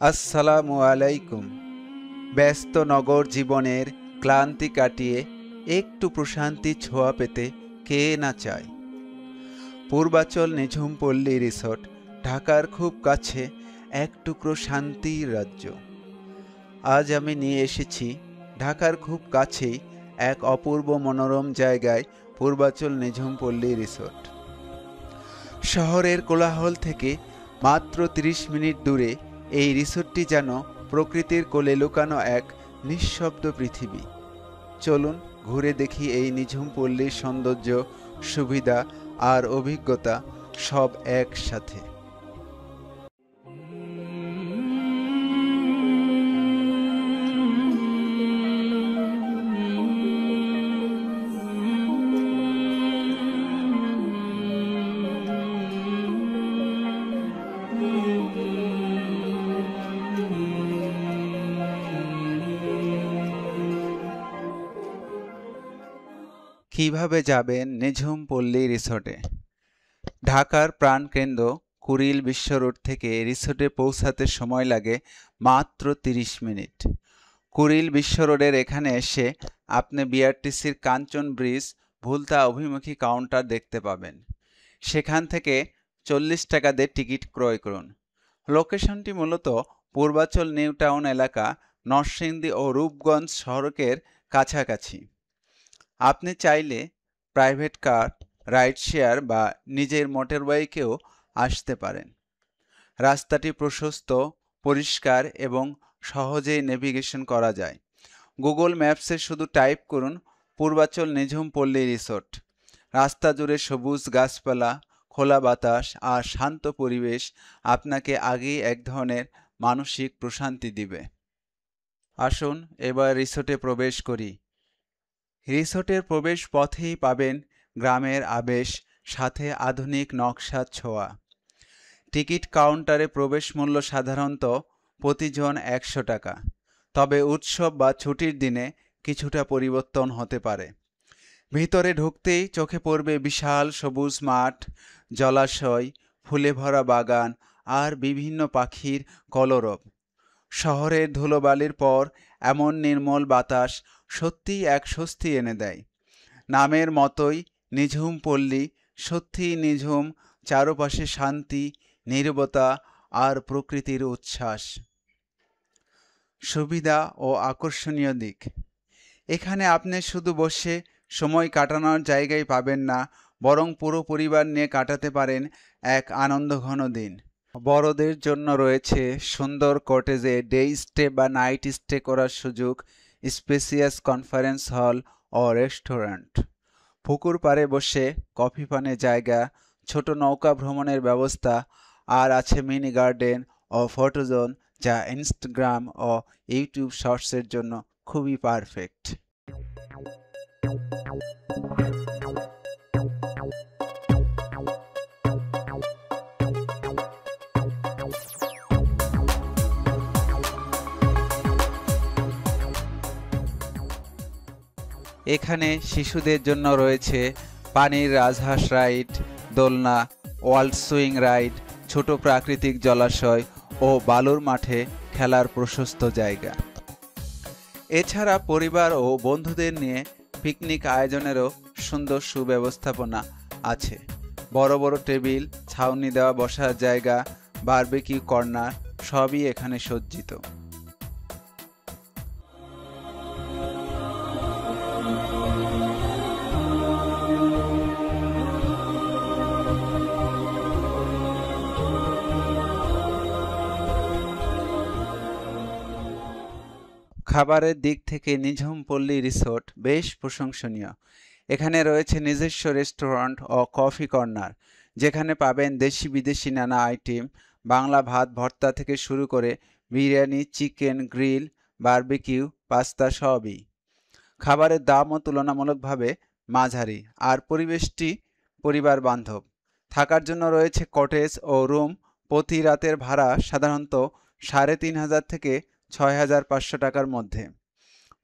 আসসালামু আলাইকুম। ব্যস্ত নগর জীবনের ক্লান্তি কাটিয়ে একটু প্রশান্তির ছোঁয়া পেতে কে না চায়। পূর্বাচল নিঝুম পল্লী রিসোর্ট ঢাকার খুব কাছে এক টুকরো শান্তির রাজ্য। আজ আমি নিয়ে এসেছি ঢাকার খুব কাছেই এক অপূর্ব মনোরম জায়গায় পূর্বাচল নিঝুম পল্লী রিসোর্ট। শহরের কোলাহল থেকে মাত্র ৩০ মিনিট দূরে এই রিসোর্টটি যেন প্রকৃতির কোলে লুকানো এক নিঃশব্দ পৃথিবী। চলুন ঘুরে দেখি এই নিঝুম পল্লীর সৌন্দর্য, সুবিধা আর অভিজ্ঞতা সব একসাথে। কিভাবে যাবেন নিঝুম পল্লী রিসোর্টে? ঢাকার প্রাণকেন্দ্র কুড়িল বিশ্ব রোড থেকে রিসোর্টে পৌঁছাতে সময় লাগে মাত্র ৩০ মিনিট। কুড়িল বিশ্ব রোডের এখানে এসে আপনি বিআরটিসির কাঞ্চন ব্রিজ ভুলতা অভিমুখী কাউন্টার দেখতে পাবেন। সেখান থেকে ৪০ টাকা দিয়ে টিকিট ক্রয় করুন। লোকেশনটি মূলত পূর্বাচল নিউ টাউন এলাকা, নরসিংদী ও রূপগঞ্জ সড়কের কাছাকাছি। আপনি চাইলে প্রাইভেট কার, রাইড শেয়ার বা নিজের মোটরবাইকেও আসতে পারেন। রাস্তাটি প্রশস্ত, পরিষ্কার এবং সহজেই নেভিগেশন করা যায়। গুগল ম্যাপসে শুধু টাইপ করুন পূর্বাচল নিঝুম পল্লী রিসোর্ট। রাস্তা জুড়ে সবুজ গাছপালা, খোলা বাতাস আর শান্ত পরিবেশ আপনাকে আগেই এক ধরনের মানসিক প্রশান্তি দিবে। আসুন এবার রিসোর্টে প্রবেশ করি। রিসোর্টের প্রবেশ পথেই পাবেন গ্রামের আবেশ, সাথে আধুনিক নকশার ছোঁয়া। টিকিট কাউন্টারে প্রবেশ মূল্য সাধারণত প্রতিজন ১০০ টাকা, তবে উৎসব বা ছুটির দিনে কিছুটা পরিবর্তন হতে পারে। ভিতরে ঢুকতেই চোখে পড়বে বিশাল সবুজ মাঠ, জলাশয়, ফুলে ভরা বাগান আর বিভিন্ন পাখির কলরব। শহরের ধুলোবালির পর এমন নির্মল বাতাস সত্যিই এক স্বস্তি এনে দেয়। নামের মতোই নিঝুম পল্লী সত্যিই নিঝুম, চারপাশে শান্তি, নীরবতা আর প্রকৃতির উচ্ছ্বাস। সুবিধা ও আকর্ষণীয় দিক: এখানে আপনি শুধু বসে সময় কাটানোর জায়গায় পাবেন না, বরং পুরো পরিবার নিয়ে কাটাতে পারেন এক আনন্দঘন দিন। বড়দের জন্য রয়েছে সুন্দর কটেজে ডে স্টে বা নাইট স্টে করার সুযোগ, স্পেসিয়াস কনফারেন্স হল ও রেস্টুরেন্ট, পুকুর পাড়ে বসে কফি পানের জায়গা, ছোট নৌকা ভ্রমণের ব্যবস্থা, আর আছে মিনি গার্ডেন ও ফটো জোন, যা ইনস্টাগ্রাম ও ইউটিউব শর্টসের জন্য খুবই পারফেক্ট। এখানে শিশুদের জন্য রয়েছে পানির রাজহাঁস রাইড, দোলনা, ওয়ার্ল্ড সুইং রাইড, ছোট প্রাকৃতিক জলাশয় ও বালুর মাঠে খেলার প্রশস্ত জায়গা। এছাড়া পরিবার ও বন্ধুদের নিয়ে পিকনিক আয়োজনেরও সুন্দর সুব্যবস্থাপনা আছে। বড় বড় টেবিল, ছাউনি দেওয়া বসার জায়গা, বারবিকিউ কর্নার সবই এখানে সজ্জিত। খাবারের দিক থেকে নিঝুম পল্লী রিসোর্ট বেশ প্রশংসনীয়। এখানে রয়েছে নিজস্ব রেস্টুরেন্ট ও কফি কর্নার, যেখানে পাবেন দেশি বিদেশি নানা আইটেম, বাংলা ভাত ভর্তা থেকে শুরু করে biryani, chicken, grill, barbecue, pasta সবই। খাবারের দামও তুলনামূলকভাবে মাঝারি আর পরিবেশটি পরিবার বান্ধব। থাকার জন্য রয়েছে কটেজ ও রুম। প্রতি রাতের ভাড়া সাধারণত ৩,৫০০ থেকে ৬,৫০০ টাকার মধ্যে।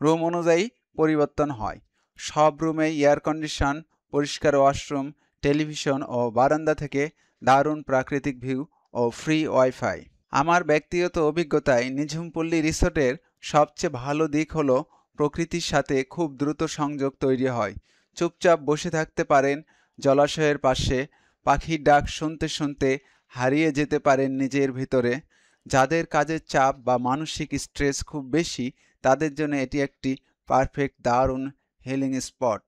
রুম অনুযায়ী পরিবর্তন হয়। সব রুমেই এয়ার কন্ডিশন, পরিষ্কার ওয়াশরুম, টেলিভিশন ও বারান্দা থেকে দারুণ প্রাকৃতিক ভিউ ও ফ্রি ওয়াইফাই। আমার ব্যক্তিগত অভিজ্ঞতায় নিঝুমপল্লী রিসোর্টের সবচেয়ে ভালো দিক হলো প্রকৃতির সাথে খুব দ্রুত সংযোগ তৈরি হয়। চুপচাপ বসে থাকতে পারেন জলাশয়ের পাশে, পাখির ডাক শুনতে শুনতে হারিয়ে যেতে পারেন নিজের ভিতরে। যাদের কাজের চাপ বা মানসিক স্ট্রেস খুব বেশি, তাদের জন্য এটি একটি পারফেক্ট দারুণ হিলিং স্পট।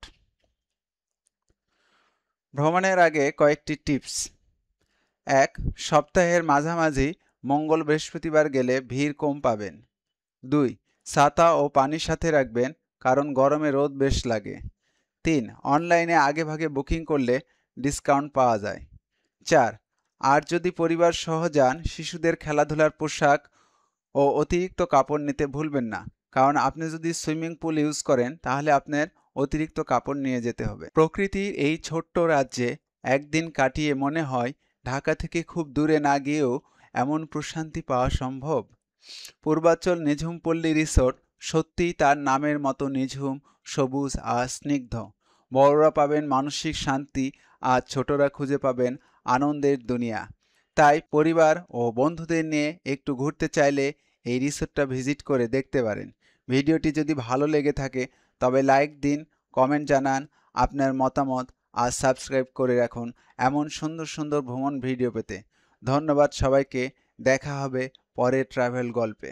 ভ্রমণের আগে কয়েকটি টিপস। 1. সপ্তাহের মাঝামাঝি মঙ্গল বৃহস্পতিবার গেলে ভিড় কম পাবেন। 2. ছাতা ও পানি সাথে রাখবেন, কারণ গরমে রোদ বেশ লাগে। 3. অনলাইনে আগেভাগে বুকিং করলে ডিসকাউন্ট পাওয়া যায়। 4. আর যদি পরিবার সহ যান, শিশুদের খেলাধুলার পোশাক ও অতিরিক্ত কাপড় নিতে ভুলবেন না, কারণ আপনি যদি সুইমিং পুল ইউজ করেন তাহলে আপনার অতিরিক্ত কাপড় নিয়ে যেতে হবে। প্রকৃতির এই ছোট্ট রাজ্যে একদিন কাটিয়ে মনে হয় ঢাকা থেকে খুব দূরে না গিয়েও এমন প্রশান্তি পাওয়া সম্ভব। পূর্বাচল নিঝুমপল্লী রিসোর্ট সত্যিই তার নামের মতো নিঝুম, সবুজ আর স্নিগ্ধ। বড়রা পাবেন মানসিক শান্তি আর ছোটরা খুঁজে পাবেন আনন্দের দুনিয়া। তাই পরিবার ও বন্ধুদের নিয়ে একটু ঘুরতে চাইলে এই রিসোর্টটা ভিজিট করে দেখতে পারেন। ভিডিওটি যদি ভালো লেগে থাকে তবে লাইক দিন, কমেন্ট জানান আপনার মতামত আর সাবস্ক্রাইব করে রাখুন এমন সুন্দর সুন্দর ভ্রমণ ভিডিও পেতে। ধন্যবাদ সবাইকে। দেখা হবে পরের ট্রাভেল গল্পে।